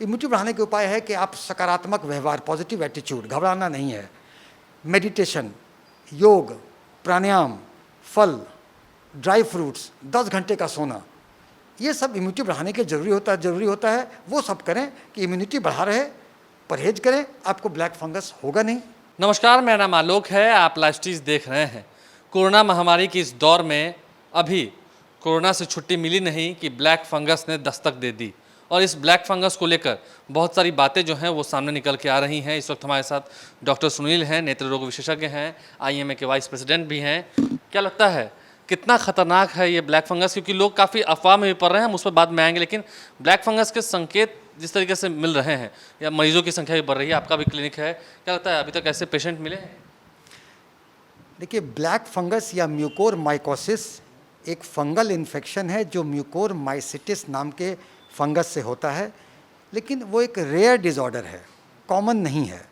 Immunity बढ़ाने के उपाय है कि आप सकारात्मक व्यवहार, पॉजिटिव एटीट्यूड, घबराना नहीं है, मेडिटेशन, योग, प्राणायाम, फल, ड्राई फ्रूट्स, 10 घंटे का सोना, ये सब इम्यूनिटी बढ़ाने के ज़रूरी होता है। वो सब करें कि इम्यूनिटी बढ़ा रहे, परहेज करें, आपको ब्लैक फंगस होगा नहीं। नमस्कार, मेरा नाम आलोक है, आप लाइवस्ट्रीज देख रहे हैं। कोरोना महामारी की इस दौर में अभी कोरोना से छुट्टी मिली नहीं कि ब्लैक फंगस ने दस्तक दे दी, और इस ब्लैक फंगस को लेकर बहुत सारी बातें जो हैं वो सामने निकल के आ रही हैं। इस वक्त हमारे साथ डॉक्टर सुनील हैं, नेत्र रोग विशेषज्ञ हैं, IMA के वाइस प्रेसिडेंट भी हैं। क्या लगता है कितना खतरनाक है ये ब्लैक फंगस? क्योंकि लोग काफ़ी अफवाह में भी पड़ रहे हैं, हम उस पर बाद में आएंगे, लेकिन ब्लैक फंगस के संकेत जिस तरीके से मिल रहे हैं या मरीजों की संख्या भी बढ़ रही है, आपका भी क्लिनिक है, क्या लगता है अभी तक ऐसे पेशेंट मिले हैं? देखिए, ब्लैक फंगस या म्यूकोर माइकोसिस एक फंगल इन्फेक्शन है जो म्यूकोर माइसिटिस नाम के फंगस से होता है, लेकिन वो एक रेयर डिसऑर्डर है, कॉमन नहीं है।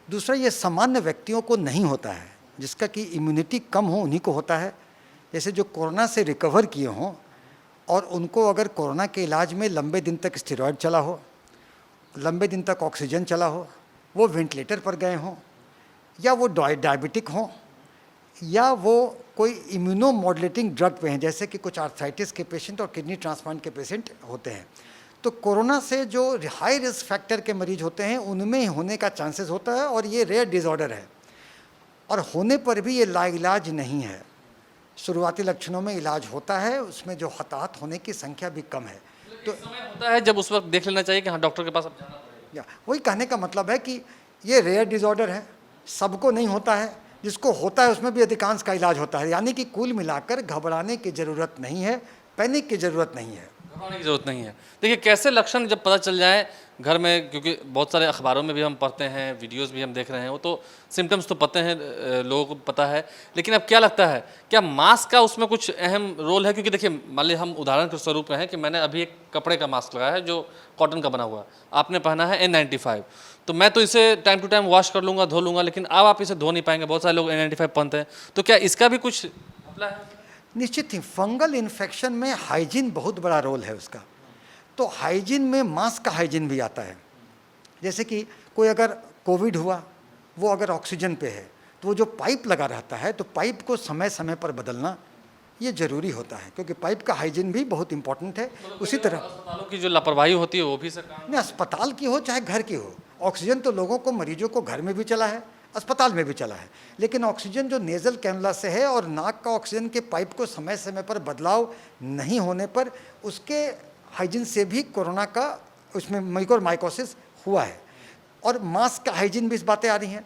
दूसरा, ये सामान्य व्यक्तियों को नहीं होता है, जिसका कि इम्यूनिटी कम हो उन्हीं को होता है। जैसे जो कोरोना से रिकवर किए हों और उनको अगर कोरोना के इलाज में लंबे दिन तक स्टेरॉयड चला हो, लंबे दिन तक ऑक्सीजन चला हो, वो वेंटिलेटर पर गए हों, या वो डायबिटिक हों, या वो कोई इम्यूनो मॉड्यूलेटिंग ड्रग पे हैं, जैसे कि कुछ आर्थराइटिस के पेशेंट और किडनी ट्रांसप्लांट के पेशेंट होते हैं, तो कोरोना से जो हाई रिस्क फैक्टर के मरीज होते हैं उनमें होने का चांसेस होता है, और ये रेयर डिसऑर्डर है। और होने पर भी ये लाइलाज नहीं है। शुरुआती लक्षणों में इलाज होता है, उसमें जो हताहत होने की संख्या भी कम है। तो समय होता है जब उस वक्त देख लेना चाहिए कि हाँ, डॉक्टर के पास अब जाना पड़ेगा। वही कहने का मतलब है कि ये रेयर डिसऑर्डर है, सबको नहीं होता है, जिसको होता है उसमें भी अधिकांश का इलाज होता है। यानी कि कुल मिलाकर घबराने की ज़रूरत नहीं है, पैनिक की ज़रूरत नहीं है, घबराने की जरूरत नहीं है। देखिए, कैसे लक्षण जब पता चल जाए घर में, क्योंकि बहुत सारे अखबारों में भी हम पढ़ते हैं, वीडियोस भी हम देख रहे हैं, वो तो सिम्टम्स तो पता हैं, लोगों को पता है, लेकिन अब क्या लगता है क्या मास्क का उसमें कुछ अहम रोल है? क्योंकि देखिए, मान लीजिए हम उदाहरण के स्वरूप में हैं कि मैंने अभी एक कपड़े का मास्क लगाया है जो कॉटन का बना हुआ है, आपने पहना है N95, तो मैं तो इसे टाइम टू टाइम वॉश कर लूँगा, धो लूँगा, लेकिन अब आप इसे धो नहीं पाएंगे। बहुत सारे लोग N95 पहनते हैं, तो क्या इसका भी कुछ अपना है? निश्चित ही फंगल इन्फेक्शन में हाइजीन बहुत बड़ा रोल है उसका। तो हाइजीन में मास्क का हाइजीन भी आता है। जैसे कि कोई अगर कोविड हुआ, वो अगर ऑक्सीजन पे है, तो वो जो पाइप लगा रहता है, तो पाइप को समय समय पर बदलना ये ज़रूरी होता है, क्योंकि पाइप का हाइजीन भी बहुत इंपॉर्टेंट है। उसी तरह अस्पतालों की जो लापरवाही होती है वो भी सरकार नहीं, अस्पताल की हो चाहे घर की हो, ऑक्सीजन तो लोगों को, मरीजों को घर में भी चला है, अस्पताल में भी चला है, लेकिन ऑक्सीजन जो नेज़ल कैनुला से है और नाक का ऑक्सीजन के पाइप को समय समय पर बदलाव नहीं होने पर उसके हाइजीन से भी कोरोना का उसमें म्यूकोर माइकोसिस हुआ है। और मास्क का हाइजीन भी इस बातें आ रही हैं।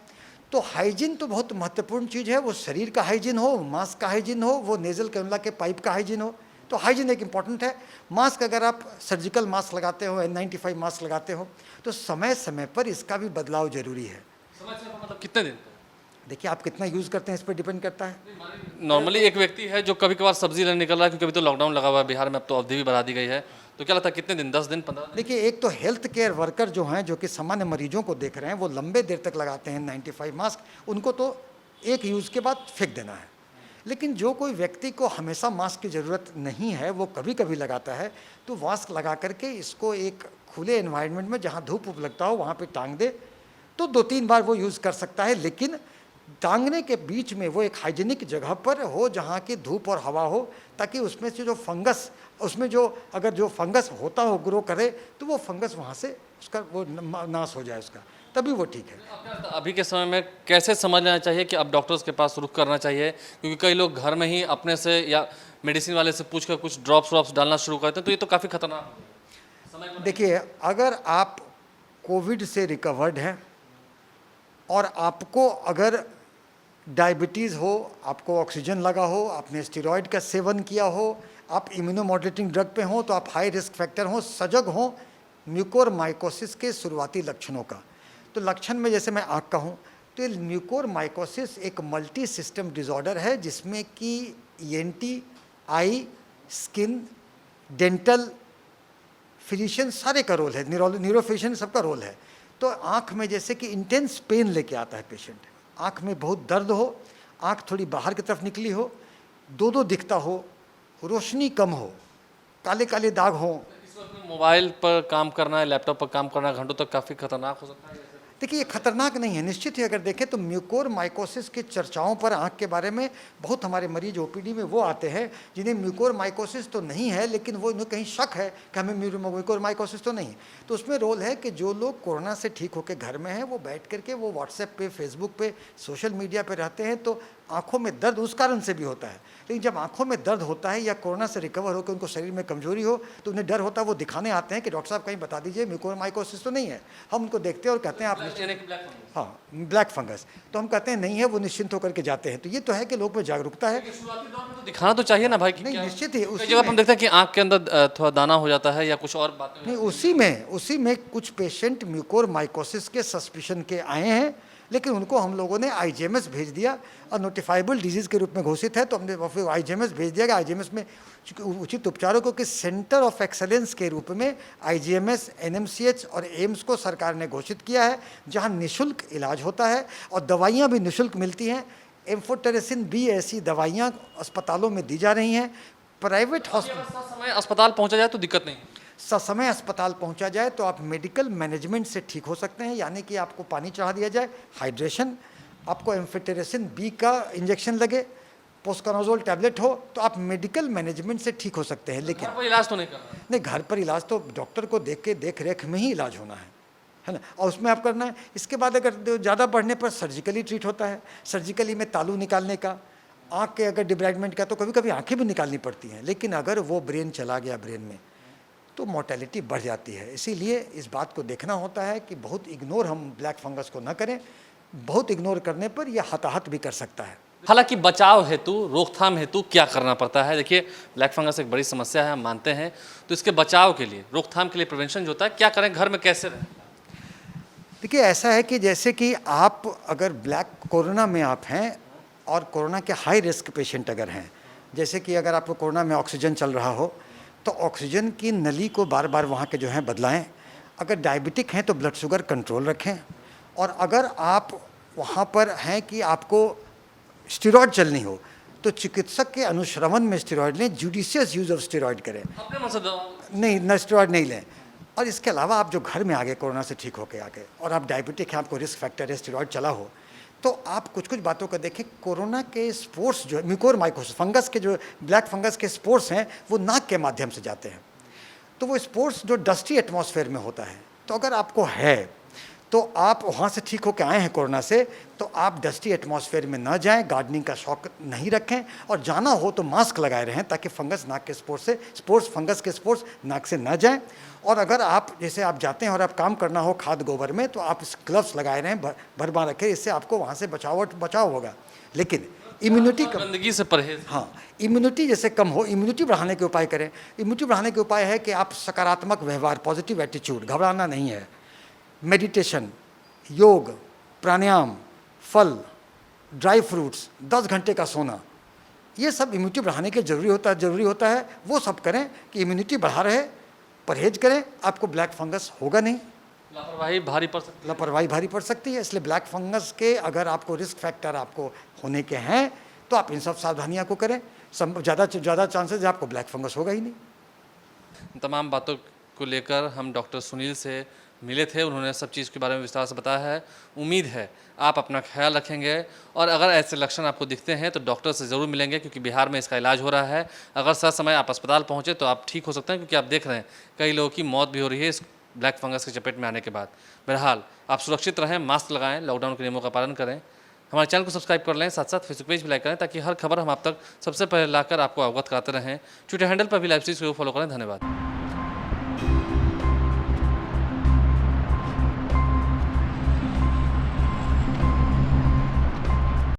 तो हाइजीन तो बहुत महत्वपूर्ण चीज़ है, वो शरीर का हाइजीन हो, मास्क का हाइजीन हो, वो नेज़ल कैनुला के पाइप का हाइजीन हो, तो हाइजीन एक इम्पॉर्टेंट है। मास्क अगर आप सर्जिकल मास्क लगाते हो, N95 मास्क लगाते हो, तो समय समय पर इसका भी बदलाव ज़रूरी है। समय से मतलब कितने दिन? देखिए, आप कितना यूज़ करते हैं इस पर डिपेंड करता है। नॉर्मली एक व्यक्ति है जो कभी कभार सब्जी लेने निकल रहा है, क्योंकि अभी तो लॉकडाउन लगा हुआ है बिहार में, अब तो अवधि भी बढ़ा दी गई है, तो क्या लगता है कितने दिन? 10 दिन, 15 दिन? देखिए, एक तो हेल्थ केयर वर्कर जो हैं, जो कि सामान्य मरीजों को देख रहे हैं, वो लंबे देर तक लगाते हैं N95 मास्क, उनको तो एक यूज़ के बाद फेंक देना है। लेकिन जो कोई व्यक्ति को हमेशा मास्क की ज़रूरत नहीं है, वो कभी कभी लगाता है, तो मास्क लगा करके इसको एक खुले एनवायरनमेंट में जहाँ धूप उप लगता हो वहाँ पे टांग दे, तो 2-3 बार वो यूज़ कर सकता है। लेकिन टांगने के बीच में वो एक हाइजीनिक जगह पर हो जहाँ की धूप और हवा हो, ताकि उसमें से जो फंगस, उसमें जो अगर जो फंगस होता हो ग्रो करे, तो वो फंगस वहाँ से उसका वो नाश हो जाए उसका, तभी वो ठीक है। अभी के समय में कैसे समझ लेना चाहिए कि अब डॉक्टर्स के पास रुख करना चाहिए? क्योंकि कई लोग घर में ही अपने से या मेडिसिन वाले से पूछ कर कुछ ड्रॉप्स डालना शुरू करते हैं, तो ये तो काफ़ी खतरनाक है। देखिए, अगर आप कोविड से रिकवर्ड हैं और आपको अगर डायबिटीज़ हो, आपको ऑक्सीजन लगा हो, आपने स्टेरॉयड का सेवन किया हो, आप इम्यूनो मॉड्यूलेटिंग ड्रग पे हों, तो आप हाई रिस्क फैक्टर हों, सजग हों म्यूकोर माइकोसिस के शुरुआती लक्षणों का। तो लक्षण में जैसे मैं आँख का हूँ, तो ये म्यूकोर माइकोसिस एक मल्टी सिस्टम डिसऑर्डर है, जिसमें कि ENT, आई, स्किन, डेंटल, फिजिशियन सारे का रोल है, न्यूरोफिजिशियन सबका रोल है। तो आँख में जैसे कि इंटेंस पेन लेके आता है पेशेंट, आँख में बहुत दर्द हो, आँख थोड़ी बाहर की तरफ निकली हो, दो दिखता हो, रोशनी कम हो, काले काले दाग हो, मोबाइल पर काम करना है, लैपटॉप पर काम करना घंटों तक काफ़ी खतरनाक हो सकता है। देखिए ये खतरनाक नहीं है, निश्चित ही अगर देखें तो म्यूकोर माइकोसिस की चर्चाओं पर आंख के बारे में बहुत हमारे मरीज ओपीडी में वो आते हैं जिन्हें म्यूकोर माइकोसिस तो नहीं है, लेकिन वो उन्हें कहीं शक है कि हमें म्यूकोर माइकोसिस तो नहीं है। तो उसमें रोल है कि जो लोग कोरोना से ठीक होकर घर में हैं वो बैठ करके वो व्हाट्सएप पे, फेसबुक पे, सोशल मीडिया पे रहते हैं, तो आंखों में दर्द उस कारण से भी होता है। लेकिन जब आंखों में दर्द होता है या कोरोना से रिकवर होकर उनको शरीर में कमजोरी हो तो उन्हें डर होता है, वो दिखाने आते हैं कि डॉक्टर साहब कहीं बता दीजिए म्यूकोर माइकोसिस तो नहीं है। हम उनको देखते हैं और कहते हैं आप हाँ ब्लैक फंगस, तो हम कहते हैं नहीं है, वो निश्चिंत होकर के जाते हैं। तो ये तो है कि लोग में जागरूकता है। शुरुआती दौर में तो दिखाना तो चाहिए ना भाई कि नहीं क्या- निश्चित ही कई जगह हम देखते हैं कि आंख के अंदर थोड़ा दाना हो जाता है या कुछ और बातें हो नहीं उसी में कुछ पेशेंट म्यूकोर माइकोसिस के सस्पिशन के आए हैं, लेकिन उनको हम लोगों ने आईजीएमएस भेज दिया और नोटिफाइबल डिजीज़ के रूप में घोषित है, तो हमने फिर आईजीएमएस भेज दिया कि आईजीएमएस में उचित उपचारों को कि सेंटर ऑफ एक्सेलेंस के रूप में आईजीएमएस, एनएमसीएच और एम्स को सरकार ने घोषित किया है, जहां निःशुल्क इलाज होता है और दवाइयां भी निःशुल्क मिलती हैं। एम्फोटेरेसिन बी ऐसी दवाइयां अस्पतालों में दी जा रही हैं। प्राइवेट हॉस्पिटल समय अस्पताल पहुंचा जाए तो दिक्कत नहीं। ससमय अस्पताल पहुंचा जाए तो आप मेडिकल मैनेजमेंट से ठीक हो सकते हैं, यानी कि आपको पानी चढ़ा दिया जाए, हाइड्रेशन, आपको एम्फोटेरेसिन बी का इंजेक्शन लगे, पोस्कानोजोल टैबलेट हो, तो आप मेडिकल मैनेजमेंट से ठीक हो सकते हैं। लेकिन घर पर इलाज तो नहीं करना। नहीं, घर पर इलाज तो डॉक्टर को देख रेख में ही इलाज होना है ना, और उसमें आप करना है। इसके बाद अगर ज़्यादा बढ़ने पर सर्जिकली ट्रीट होता है। सर्जिकली में तालू निकालने का, आँख के अगर डिब्राइडमेंट का, तो कभी कभी आँखें भी निकालनी पड़ती हैं, लेकिन अगर वो ब्रेन चला गया ब्रेन में तो मोर्टेलिटी बढ़ जाती है। इसीलिए इस बात को देखना होता है कि बहुत इग्नोर हम ब्लैक फंगस को न करें। बहुत इग्नोर करने पर यह हताहत भी कर सकता है। हालांकि बचाव हेतु, रोकथाम हेतु क्या करना पड़ता है? देखिए ब्लैक फंगस एक बड़ी समस्या है, हम मानते हैं। तो इसके बचाव के लिए, रोकथाम के लिए प्रिवेंशन जो होता है, क्या करें, घर में कैसे रहें? देखिए ऐसा है कि जैसे कि आप अगर कोरोना में आप हैं और कोरोना के हाई रिस्क पेशेंट अगर हैं, जैसे कि अगर आपको कोरोना में ऑक्सीजन चल रहा हो तो ऑक्सीजन की नली को बार बार वहाँ के जो है बदलाएं। अगर डायबिटिक हैं तो ब्लड शुगर कंट्रोल रखें, और अगर आप वहाँ पर हैं कि आपको स्टेरॉयड चलनी हो तो चिकित्सक के अनुश्रवण में स्टेरॉयड लें, जुडिशियस यूज़ ऑफ स्टेरॉयड करें, अपने मन से दवा नहीं न स्टेरॉयड नहीं लें। और इसके अलावा आप जो घर में आ गए कोरोना से ठीक होके आ गए और आप डायबिटिक हैं, आपको रिस्क फैक्टर है, स्टेरॉयड चला हो, तो आप कुछ बातों को देखें। कोरोना के स्पोर्स जो म्यूकोर माइकोसिस फंगस के जो ब्लैक फंगस के स्पोर्स हैं वो नाक के माध्यम से जाते हैं, तो वो स्पोर्स जो डस्टी एटमॉस्फेयर में होता है, तो अगर आपको है तो आप वहाँ से ठीक होकर आए हैं कोरोना से, तो आप डस्टी एटमॉस्फेयर में ना जाएं, गार्डनिंग का शौक नहीं रखें, और जाना हो तो मास्क लगाए रहें ताकि फंगस नाक के स्पोर्स फंगस के स्पोर्स नाक से ना जाएं। और अगर आप जैसे आप जाते हैं और आप काम करना हो खाद गोबर में, तो आप ग्लव्स लगाए रहें, भरबार रखें, इससे आपको वहाँ से बचाव होगा। लेकिन इम्यूनिटी कम, गंदगी से परहेज। हाँ इम्यूनिटी जैसे कम हो, इम्यूनिटी बढ़ाने के उपाय करें। इम्यूनिटी बढ़ाने के उपाय है कि आप सकारात्मक व्यवहार, पॉजिटिव एटीट्यूड, घबराना नहीं है, मेडिटेशन, योग, प्राणायाम, फल, ड्राई फ्रूट्स, 10 घंटे का सोना, ये सब इम्यूनिटी बढ़ाने के जरूरी होता है। वो सब करें कि इम्यूनिटी बढ़ा रहे, परहेज करें, आपको ब्लैक फंगस होगा नहीं। लापरवाही भारी पड़ सकती है। लापरवाही भारी पड़ सकती है, इसलिए ब्लैक फंगस के अगर आपको रिस्क फैक्टर आपको होने के हैं तो आप इन सब सावधानियां को करें। ज़्यादा चांसेस है आपको ब्लैक फंगस होगा ही नहीं। तमाम बातों को लेकर हम डॉक्टर सुनील से मिले थे, उन्होंने सब चीज़ के बारे में विस्तार से बताया है। उम्मीद है आप अपना ख्याल रखेंगे, और अगर ऐसे लक्षण आपको दिखते हैं तो डॉक्टर से ज़रूर मिलेंगे, क्योंकि बिहार में इसका इलाज हो रहा है। अगर समय आप अस्पताल पहुँचे तो आप ठीक हो सकते हैं, क्योंकि आप देख रहे हैं कई लोगों की मौत भी हो रही है इस ब्लैक फंगस की चपेट में आने के बाद। बहरहाल आप सुरक्षित रहें, मास्क लगाएं, लॉकडाउन के नियमों का पालन करें, हमारे चैनल को सब्सक्राइब कर लें, साथ साथ फेसबुक पेज भी लाइक करें, ताकि हर खबर हम आप तक सबसे पहले लाकर आपको अवगत कराते रहें। ट्विटर हैंडल पर भी लाइव स्ट्रीम को फॉलो करें। धन्यवाद।